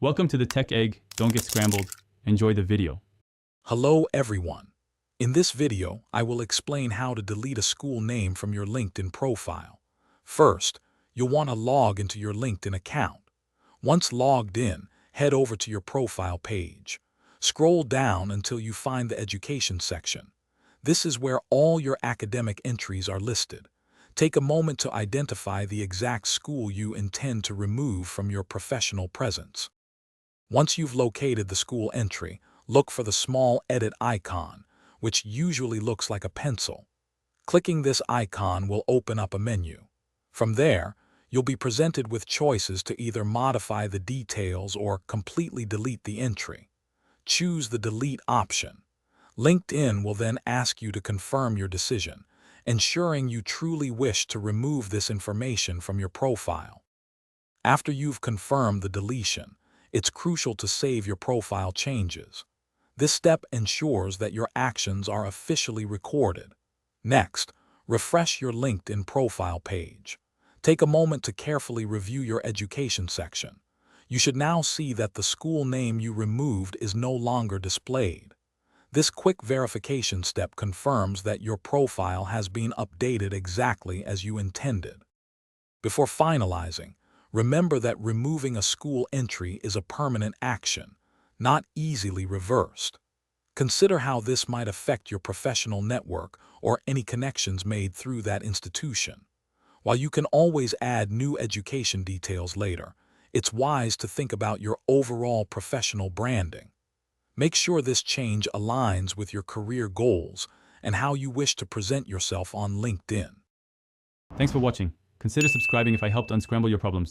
Welcome to the Tech Egg. Don't get scrambled. Enjoy the video. Hello everyone. In this video, I will explain how to delete a school name from your LinkedIn profile. First, you'll want to log into your LinkedIn account. Once logged in, head over to your profile page. Scroll down until you find the education section. This is where all your academic entries are listed. Take a moment to identify the exact school you intend to remove from your professional presence. Once you've located the school entry, look for the small edit icon, which usually looks like a pencil. Clicking this icon will open up a menu. From there, you'll be presented with choices to either modify the details or completely delete the entry. Choose the delete option. LinkedIn will then ask you to confirm your decision, ensuring you truly wish to remove this information from your profile. After you've confirmed the deletion, it's crucial to save your profile changes. This step ensures that your actions are officially recorded. Next, refresh your LinkedIn profile page. Take a moment to carefully review your education section. You should now see that the school name you removed is no longer displayed. This quick verification step confirms that your profile has been updated exactly as you intended. Before finalizing, remember that removing a school entry is a permanent action, not easily reversed. Consider how this might affect your professional network or any connections made through that institution. While you can always add new education details later, it's wise to think about your overall professional branding. Make sure this change aligns with your career goals and how you wish to present yourself on LinkedIn. Thanks for watching. Consider subscribing if I helped unscramble your problems.